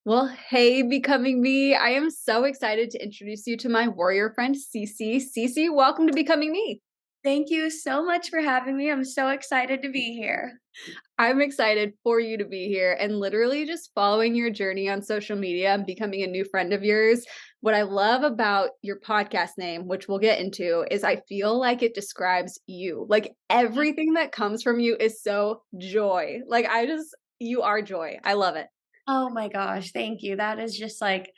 Well, hey, Becoming Me. I am so excited to introduce you to my warrior friend, CC. CC, welcome to Becoming Me. Thank you so much for having me. I'm so excited to be here. I'm excited for you to be here and literally just following your journey on social media and becoming a new friend of yours. What I love about your podcast name, which we'll get into, is I feel like it describes you. Like everything that comes from you is so joy. You are joy. I love it. Oh my gosh, thank you. That is just like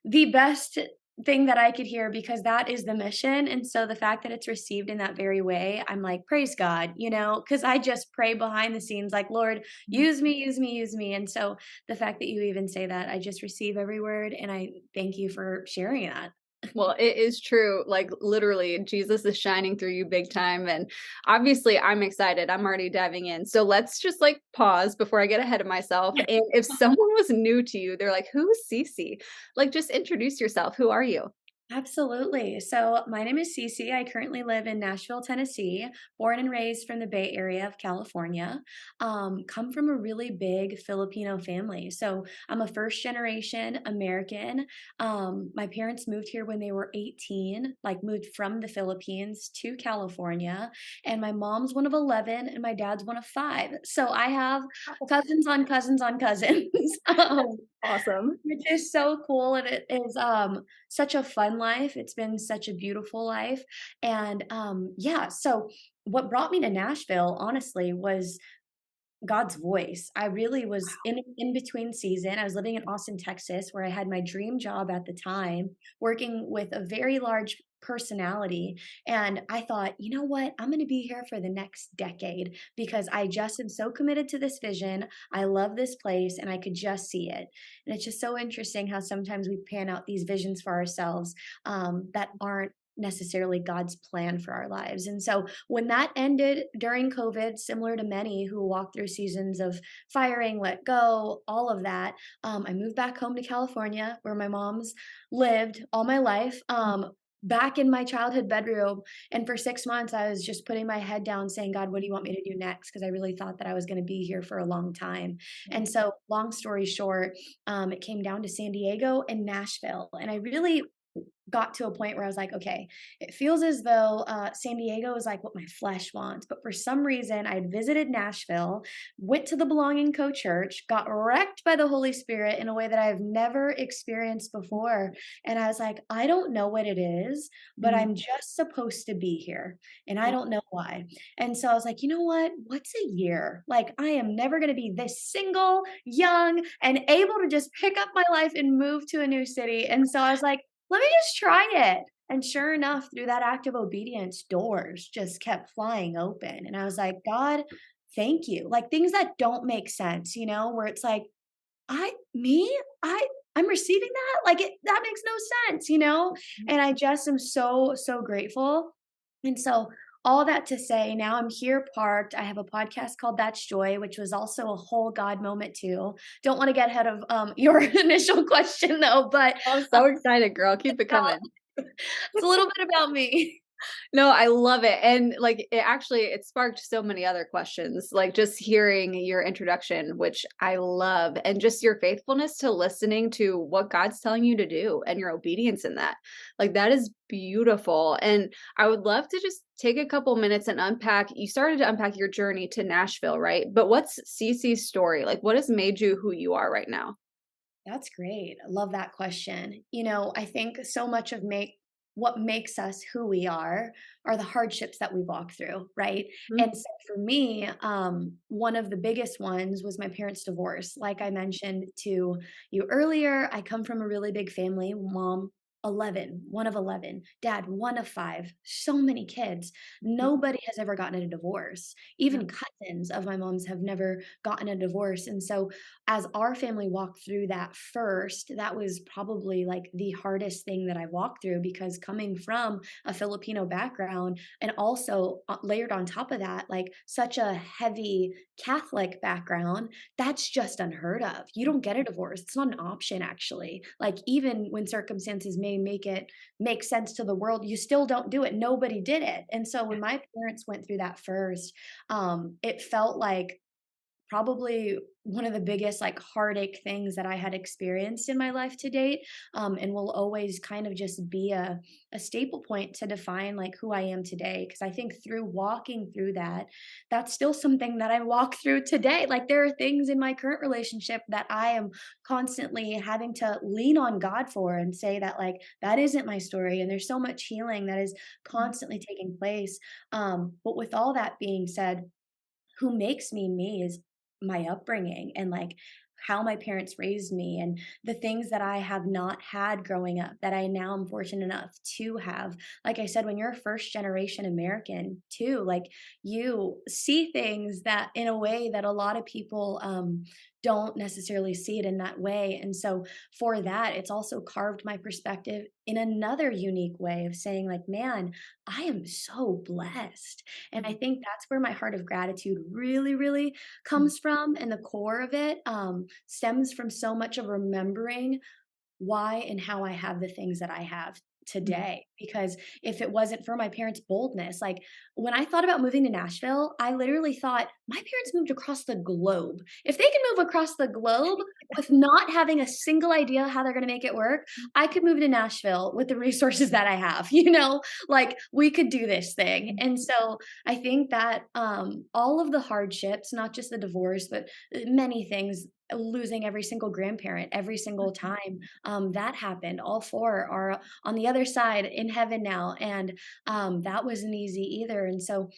the best thing that I could hear because that is the mission. And so the fact that it's received in that very way, I'm like, praise God, because I just pray behind the scenes, like, Lord, use me, use me, use me. And so the fact that you even say that, I just receive every word. And I thank you for sharing that. Well, it is true. Like literally, Jesus is shining through you big time. And obviously, I'm excited. I'm already diving in. So let's just like pause before I get ahead of myself. And if someone was new to you, they're like, who's Cece? Like, just introduce yourself. Who are you? Absolutely. So, my name is Cece. I currently live in Nashville, Tennessee, born and raised from the Bay Area of California. Come from a really big Filipino family. So, I'm a first generation American. My parents moved here when they were 18, like moved from the Philippines to California. And my mom's one of 11 and my dad's one of five. So, I have cousins on cousins on cousins. Awesome. Which is so cool, and it is, such a fun life. It's been such a beautiful life, and, yeah, so what brought me to Nashville, honestly, was God's voice. I really was in between season. I was living in Austin, Texas, where I had my dream job at the time, working with a very large personality. And I thought, you know what? I'm going to be here for the next decade because I just am so committed to this vision. I love this place and I could just see it. And it's just so interesting how sometimes we pan out these visions for ourselves that aren't necessarily God's plan for our lives. And so when that ended during COVID, similar to many who walked through seasons of firing, let go, all of that, I moved back home to California where my mom's lived all my life. Back in my childhood bedroom. And for 6 months, I was just putting my head down saying, God, what do you want me to do next? Because I really thought that I was going to be here for a long time. And so, long story short, it came down to San Diego and Nashville. And I really got to a point where I was like, okay, it feels as though San Diego is like what my flesh wants. But for some reason, I had visited Nashville, went to the Belonging Co church, got wrecked by the Holy Spirit in a way that I've never experienced before. And I was like, I don't know what it is, but Mm. I'm just supposed to be here. And I don't know why. And so I was like, you know what? What's a year? Like, I am never going to be this single, young, and able to just pick up my life and move to a new city. And so I was like, let me just try it. And sure enough, through that act of obedience, doors just kept flying open. And I was like, God, thank you. Like things that don't make sense, where it's like, I, me, I, I'm receiving that. Like that makes no sense, And I just am so, so grateful. And so all that to say, now I'm here parked. I have a podcast called That's Joy, which was also a whole God moment too. Don't want to get ahead of your initial question though, but I'm so excited, girl. Keep it about coming. it's a little bit about me. No, I love it. And like it sparked so many other questions. Like just hearing your introduction, which I love, and just your faithfulness to listening to what God's telling you to do and your obedience in that. Like that is beautiful. And I would love to just take a couple minutes and unpack. You started to unpack your journey to Nashville, right? But what's Cece's story? Like what has made you who you are right now? That's great. I love that question. I think so much of make what makes us who we are the hardships that we walk through, right? Mhm. And so for me, one of the biggest ones was my parents' divorce. Like I mentioned to you earlier, I come from a really big family. Mom, 11, one of 11, dad, one of five, so many kids. Nobody has ever gotten a divorce. Yeah. Even cousins of my mom's have never gotten a divorce. And so as our family walked through that first, that was probably like the hardest thing that I walked through because coming from a Filipino background and also layered on top of that, like such a heavy Catholic background, that's just unheard of. You don't get a divorce. It's not an option, actually. Like, even when circumstances may make it make sense to the world, you still don't do it. Nobody did it. And so when my parents went through that first, it felt like probably one of the biggest like heartache things that I had experienced in my life to date, and will always kind of just be a staple point to define like who I am today. Because I think through walking through that, that's still something that I walk through today. Like there are things in my current relationship that I am constantly having to lean on God for and say that like that isn't my story, and there's so much healing that is constantly taking place. But with all that being said, who makes me me is my upbringing and like how my parents raised me and the things that I have not had growing up that I now am fortunate enough to have. Like I said, when you're a first generation American too, like you see things that in a way that a lot of people don't necessarily see it in that way. And so for that, it's also carved my perspective in another unique way of saying, like, man, I am so blessed. And I think that's where my heart of gratitude really, really comes from. And the core of it stems from so much of remembering why and how I have the things that I have today. Because if it wasn't for my parents' boldness, like when I thought about moving to Nashville, I literally thought my parents moved across the globe. If they can move across the globe with not having a single idea how they're going to make it work, I could move to Nashville with the resources that I have, like we could do this thing. And so I think that all of the hardships, not just the divorce, but many things, losing every single grandparent every single time that happened. All four are on the other side in heaven now. And that wasn't easy either. And so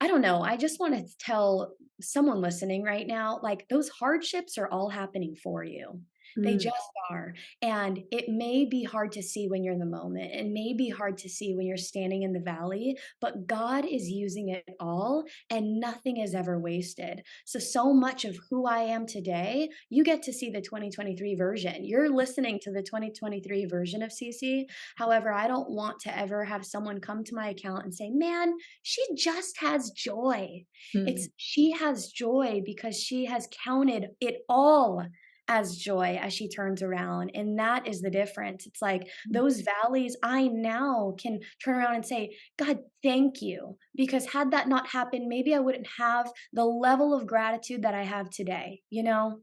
I don't know. I just want to tell someone listening right now, like those hardships are all happening for you. They Mm. just are. And it may be hard to see when you're in the moment. It may be hard to see when you're standing in the valley, but God is using it all and nothing is ever wasted. So, so much of who I am today, you get to see the 2023 version. You're listening to the 2023 version of CC. However, I don't want to ever have someone come to my account and say, man, she just has joy. It's Mm. she has joy because she has counted it all as joy as she turns around. And that is the difference. It's like those valleys, I now can turn around and say, God, thank you. Because had that not happened, maybe I wouldn't have the level of gratitude that I have today, you know?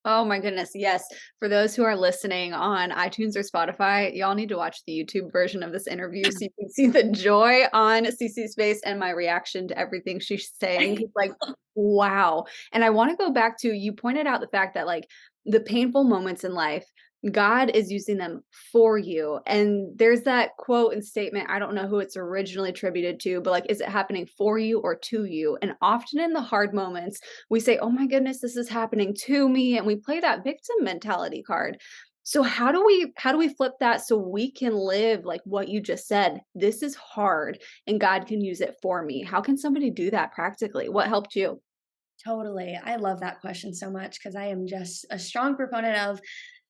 Oh my goodness, yes. For those who are listening on iTunes or Spotify, y'all need to watch the YouTube version of this interview so you can see the joy on Cece's face and my reaction to everything she's saying. It's like, wow. And I want to go back to you pointed out the fact that like the painful moments in life, God is using them for you. And there's that quote and statement, I don't know who it's originally attributed to, but like, is it happening for you or to you? And often in the hard moments, we say, "Oh my goodness, this is happening to me," and we play that victim mentality card. So how do we flip that so we can live like what you just said? This is hard and God can use it for me. How can somebody do that practically? What helped you? Totally. I love that question so much because I am just a strong proponent of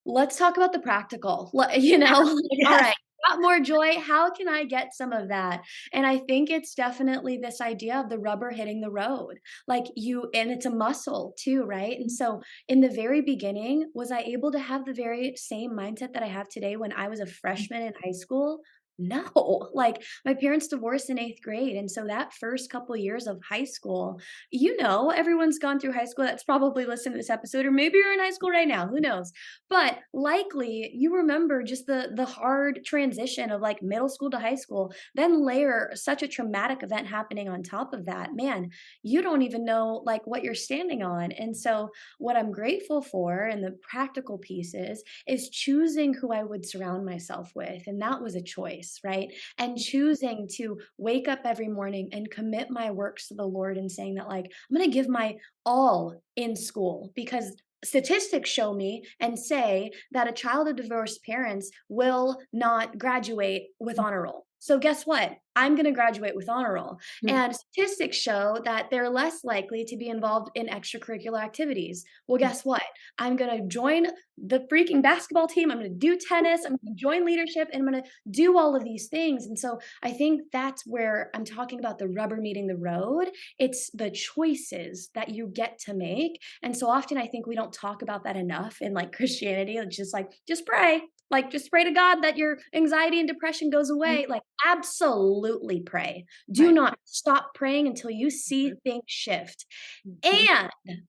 let's talk about the practical. Like, all Yes. right, got more joy. How can I get some of that? And I think it's definitely this idea of the rubber hitting the road. Like and it's a muscle too, right? And so in the very beginning, was I able to have the very same mindset that I have today when I was a freshman in high school? No, like my parents divorced in eighth grade. And so that first couple years of high school, everyone's gone through high school that's probably listening to this episode, or maybe you're in high school right now, who knows? But likely you remember just the hard transition of like middle school to high school, then layer such a traumatic event happening on top of that. Man, you don't even know like what you're standing on. And so what I'm grateful for and the practical pieces is choosing who I would surround myself with. And that was a choice, right? And choosing to wake up every morning and commit my works to the Lord and saying that like I'm going to give my all in school because statistics show me and say that a child of divorced parents will not graduate with honor roll. So guess what? I'm going to graduate with honor roll. And statistics show that they're less likely to be involved in extracurricular activities. Well, guess what? I'm going to join the freaking basketball team. I'm going to do tennis. I'm going to join leadership and I'm going to do all of these things. And so I think that's where I'm talking about the rubber meeting the road. It's the choices that you get to make. And so often I think we don't talk about that enough in like Christianity. It's just like, just pray. Like, just pray to God that your anxiety and depression goes away. Like, absolutely pray. Do Right. not stop praying until you see things shift. Mhm. And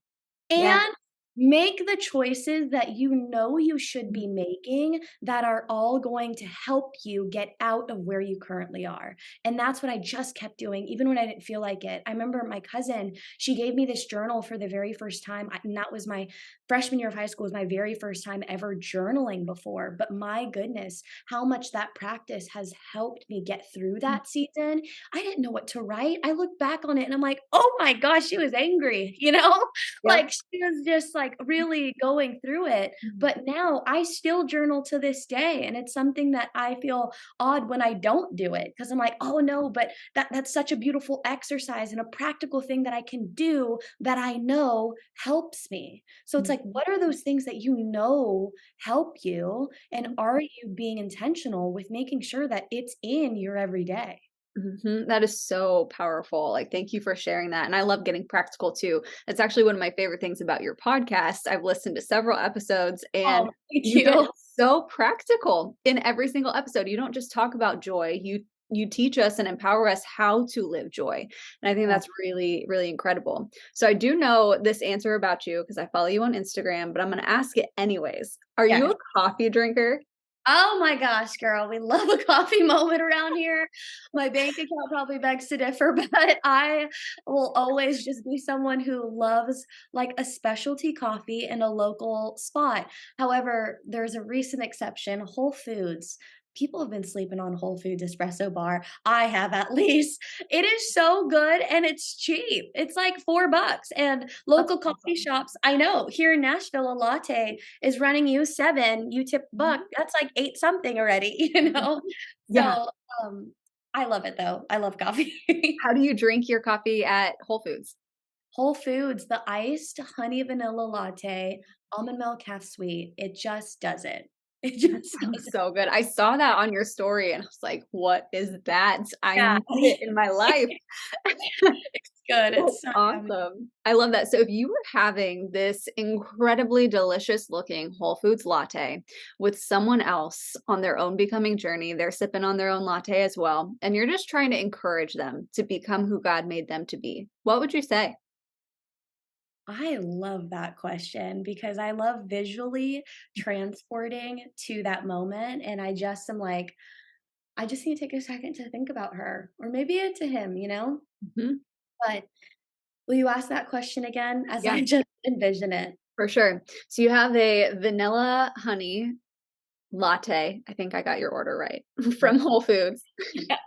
Yeah. and make the choices that you know you should Mhm. be making that are all going to help you get out of where you currently are. And that's what I just kept doing, even when I didn't feel like it. I remember my cousin, she gave me this journal for the very first time. And that was my freshman year of high school, was my very first time ever journaling before. But my goodness, how much that practice has helped me get through Mhm. that season. I didn't know what to write. I look back on it and I'm like, oh my gosh, she was angry, you know? Yep. Like, she was just, like, really going through it, Mhm. but now I still journal to this day, and it's something that I feel odd when I don't do it because 'cause I'm like, "Oh, no, but that's such a beautiful exercise and a practical thing that I can do that I know helps me." So it's Mhm. like, what are those things that you know help you, and Mhm. are you being intentional with making sure that it's in your everyday? Mhm. That is so powerful. Like, thank you for sharing that. And I love getting practical too. It's actually one of my favorite things about your podcast. I've listened to several episodes and Oh, thank you get you. so practical in every single episode. You don't just talk about joy. You teach us and empower us how to live joy. And I think Yeah, that's really, really incredible. So I do know this answer about you because I follow you on Instagram, but I'm going to ask it anyways. Are you yes. a coffee drinker? Oh my gosh, girl, we love a coffee moment around here. My bank account probably begs to differ, but I will always just be someone who loves like a specialty coffee in a local spot. However, there's a recent exception, Whole Foods. People have been sleeping on Whole Foods espresso bar. I have at least. It is so good and it's cheap. It's like $4 and That's local coffee awesome. shops. I know here in Nashville, a latte is running you 7, you tip a buck, Mhm. that's like 8 something already, you Mhm. know? Yeah. So, I love it though. I love coffee. How do you drink your coffee at Whole Foods? Whole Foods, the iced honey vanilla latte, almond milk half sweet, it just does it. It That just sounds does it. so good. I saw that on your story and I was like, "What is that? I Yeah. need it in my life." It's good, That's it's so yummy. awesome. I love that. So if you were having this incredibly delicious looking Whole Foods latte with someone else on their own becoming journey, they're sipping on their own latte as well, and you're just trying to encourage them to become who God made them to be, what would you say? I love that question because I love visually transporting to that moment, and I just am like, I just need to take a second to think about her, or maybe it to him, you know? Mhm. But will you ask that question again as Yeah, I just envision it? for sure. So you have a vanilla honey latte, I think I got your order right, from Whole Foods Yeah.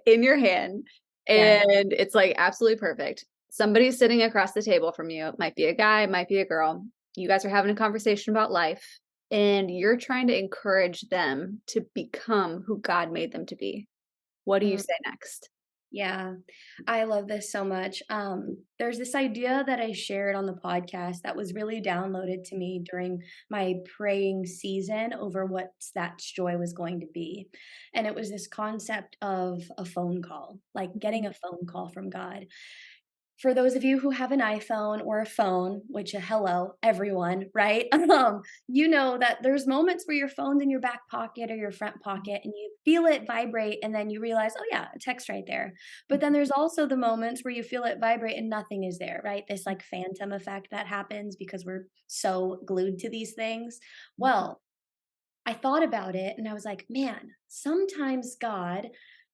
in your hand, Yes. and it's, like, absolutely perfect. Somebody's sitting across the table from you, it might be a guy, it might be a girl. You guys are having a conversation about life, and you're trying to encourage them to become who God made them to be. What do you Mm, say next? yeah. I love this so much. There's this idea that I shared on the podcast that was really downloaded to me during my praying season over what that joy was going to be. And it was this concept of a phone call, like getting Mhm, a phone call from God. For those of you who have an iPhone or a phone, which hello, everyone, right? You know that there's moments where your phone's in your back pocket or your front pocket and you feel it vibrate and then you realize, oh yeah, a text right there. But then mhm, there's also the moments where you feel it vibrate and nothing is there, right? This like phantom effect that happens because we're so glued to these things. mhm, Well, I thought about it and I was like, man, sometimes God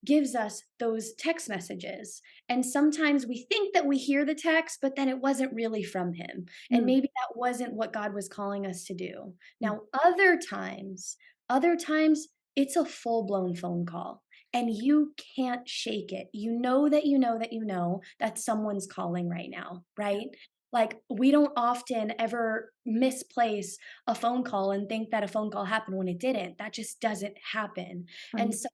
gives us those text messages. And sometimes we think that we hear the text, but then it wasn't really from Him. And mm, maybe that wasn't what God was calling us to do. mm, Now, other times, it's a full blown phone call and you can't shake it. You know that you know that you know that someone's calling right now, right? Like, we don't often ever misplace a phone call and think that a phone call happened when it didn't. That just doesn't happen. And right, so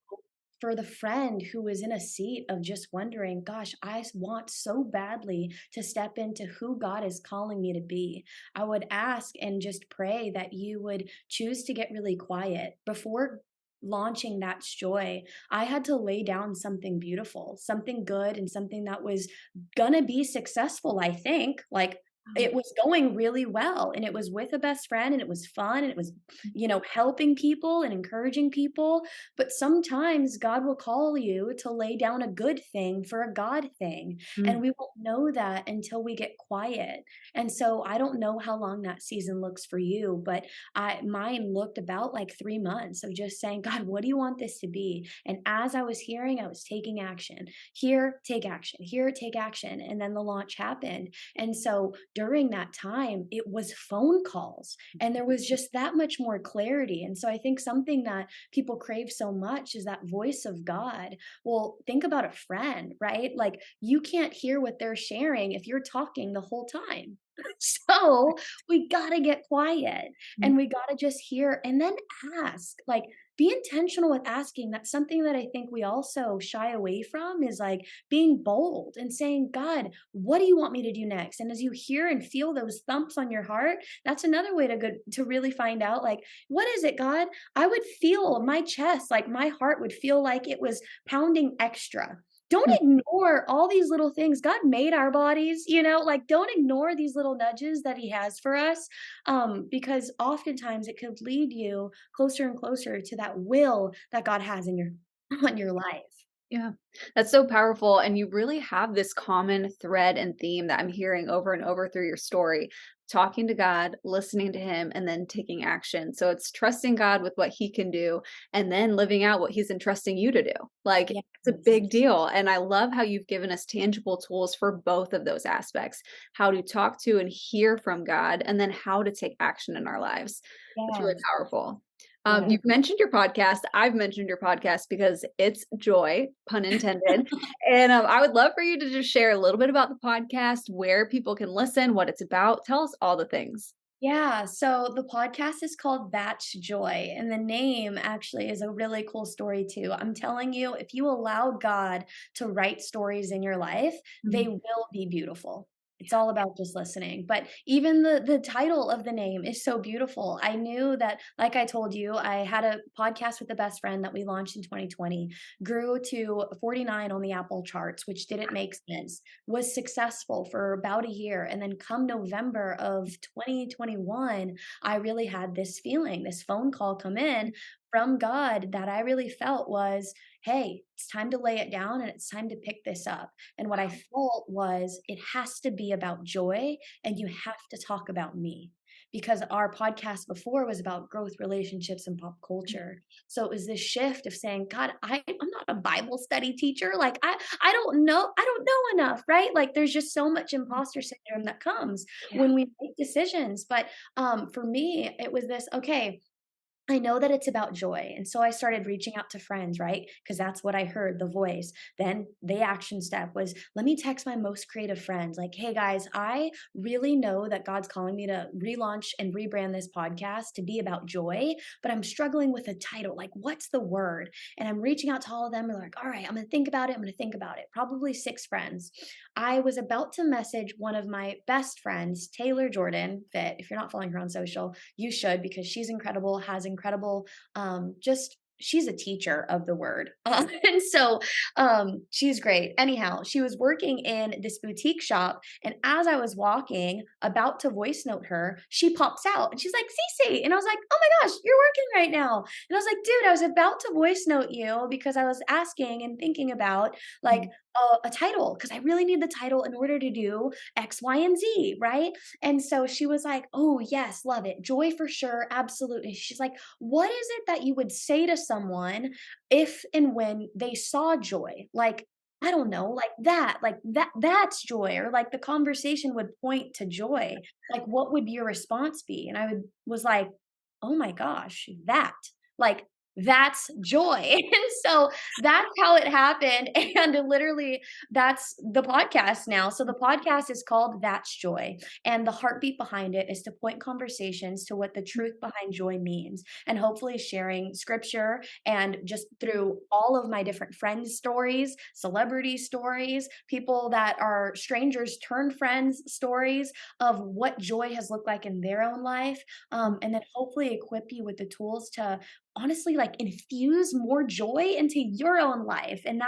for the friend who was in a seat of just wondering, gosh, want so badly to step into who God is calling me to be, I would ask and just pray that you would choose to get really quiet before launching that joy. I had to lay down something beautiful, something good, and something that was gonna be successful, I think. Like, Wow. it was going really well, and it was with a best friend, and it was fun, and it was, helping people and encouraging people, but sometimes God will call you to lay down a good thing for a God thing, and Mm. we won't know that until we get quiet, and so I don't know how long that season looks for you, but I mine looked about like 3 months of just saying, "God, what do you want this to be?" And as I was hearing, I was taking action. Here, take action. Here, take action, and then the launch happened, and so during that time, it was phone calls and there was just that much more clarity. And so I think something that people crave so much is that voice of God. Well, think about a friend, right? Like you can't hear what they're sharing if you're talking the whole time. So we got to get quiet and we got to just hear and then ask. Like, be intentional with asking. That's something that I think we also shy away from is like being bold and saying, God, what do you want me to do next? And as you hear and feel those thumps on your heart, that's another way to really find out like, what is it, God? I would feel my chest, like my heart would feel like it was pounding extra. Don't Mm. ignore all these little things. God made our bodies, like don't ignore these little nudges that He has for us, because oftentimes it could lead you closer and closer to that will that God has in your on your life. Yeah, that's so powerful. And you really have this common thread and theme that I'm hearing over and over through your story talking to God, listening to Him, and then taking action. So it's trusting God with what He can do and then living out what He's entrusting you to do. Like it's a Yes. big deal. And I love how you've given us tangible tools for both of those aspects, how to talk to and hear from God, and then how to take action in our lives. It's really Yes. powerful. Yeah. You've mentioned your podcast. I've mentioned your podcast because it's joy, pun intended. And I would love for you to just share a little bit about the podcast, where people can listen, what it's about. Tell us all the things. Yeah, so the podcast is called That's Joy, and the name actually is a really cool story too. I'm telling you, if you allow God to write stories in your life, they Mhm. will be beautiful. It's all about just listening. But even the title of the name is so beautiful. I knew that, like I told you, I had a podcast with the best friend that we launched in 2020, grew to 49 on the Apple charts, which didn't make sense, was successful for about a year. And then come November of 2021, I really had this feeling, this phone call come in from God that I really felt was, hey, it's time to lay it down and it's time to pick this up. And what I felt was, it has to be about joy and you have to talk about me. Because our podcast before was about growth, relationships, and pop culture. So it was this shift of saying, God, I'm not a Bible study teacher. Like I don't know enough, right? Like there's just so much imposter syndrome that comes Yeah. when we make decisions. But for me, it was this, okay, I know that it's about joy. And so I started reaching out to friends, right? Because that's what I heard, the voice. Then the action step was, let me text my most creative friends like, hey guys, I really know that God's calling me to relaunch and rebrand this podcast to be about joy, but I'm struggling with a title. Like, what's the word? And I'm reaching out to all of them. And like, all right, I'm going to think about it. I'm going to think about it. Probably 6 friends. I was about to message one of my best friends, Taylor Jordan Fit. If you're not following her on social, you should because she's incredible, has incredible, just she's a teacher of the word. And so she's great. Anyhow, she was working in this boutique shop. And as I was walking, about to voice note her, she pops out and she's like, Cece. And I was like, oh my gosh, you're working right now. And I was like, dude, I was about to voice note you because I was asking and thinking about like a title because I really need the title in order to do X, Y, and Z, right? And so she was like, "Oh, yes, love it. Joy for sure. Absolutely." She's like, "What is it that you would say to someone if and when they saw joy?" Like, I don't know, that's joy, or like the conversation would point to joy. Like, what would your response be? And was like, "Oh my gosh, that." Like, that's joy. And so that's how it happened. And literally, that's the podcast now. So the podcast is called That's Joy. And the heartbeat behind it is to point conversations to what the truth behind joy means. And hopefully sharing scripture and just through all of my different friends' stories, celebrity stories, people that are strangers turned friends stories of what joy has looked like in their own life. And then hopefully equip you with the tools to honestly like infuse more joy into your own life. And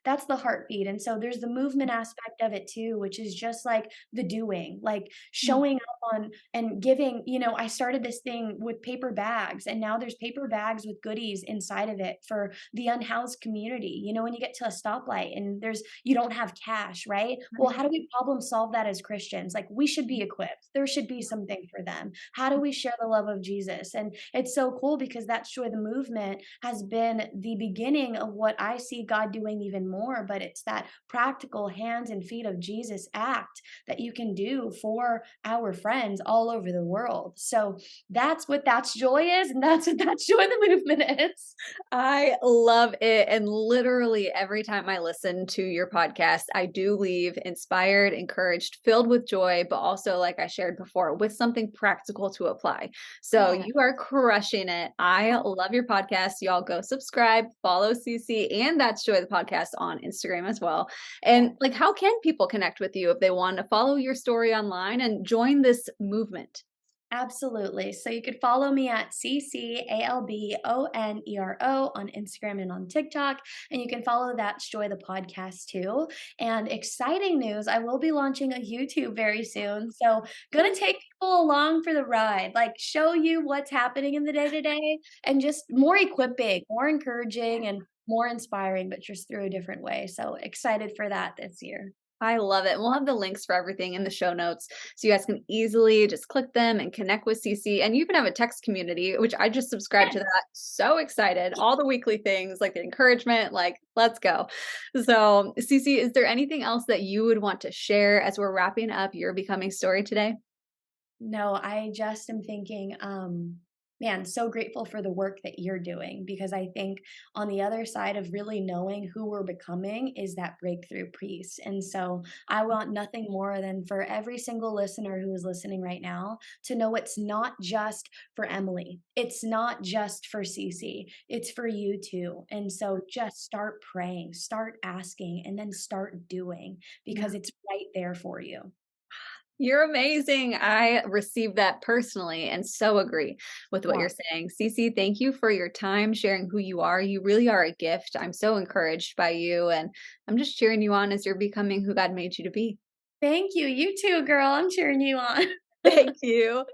that's the heartbeat. And so there's the movement aspect of it too, which is just like the doing, like Mm. showing up on and giving. I started this thing with paper bags, and now there's paper bags with goodies inside of it for the unhoused community. When you get to a stoplight and you don't have cash, right? Well, Right. how do we problem solve that as Christians? Like, we should be equipped. There should be something for them. How do we share the love of Jesus? And it's so cool because That's Joy the movement has been the beginning of what I see God doing even more, but it's that practical hands and feet of Jesus act that you can do for our friends all over the world. So that's what That's Joy is, and that's what That's Joy the movement is. I love it. And literally every time I listen to your podcast, I do leave inspired, encouraged, filled with joy, but also, like I shared before, with something practical to apply. So Yeah. you are crushing it. I love your podcast. Y'all go subscribe, follow CC, and That's Joy the podcast on Instagram as well. And like, how can people connect with you if they want to follow your story online and join this movement? Absolutely. So you could follow me at CCALBONERO on Instagram and on TikTok. And you can follow That's Joy the podcast too. And exciting news, I will be launching a YouTube very soon. So gonna take people along for the ride, like show you what's happening in the day to day and just more equipping, more encouraging, and more inspiring, but just through a different way. So excited for that this year. I love it. We'll have the links for everything in the show notes so you guys can easily just click them and connect with CC. And you even have a text community, which I just subscribed to that. So excited. All the weekly things like the encouragement, like, let's go. So, CC, is there anything else that you would want to share as we're wrapping up your Becoming story today? No, I just am thinking, man, so grateful for the work that you're doing because I think on the other side of really knowing who we're becoming is that breakthrough piece. And so I want nothing more than for every single listener who is listening right now to know it's not just for Emily, it's not just for Cece, it's for you too. And so just start praying, start asking, and then start doing Yeah. because it's right there for you. You're amazing. I received that personally and so agree with what you're saying. Cece, thank you for your time sharing who you are. You really are a gift. I'm so encouraged by you, and I'm just cheering you on as you're becoming who God made you to be. Thank you. You too, girl. I'm cheering you on. Thank you.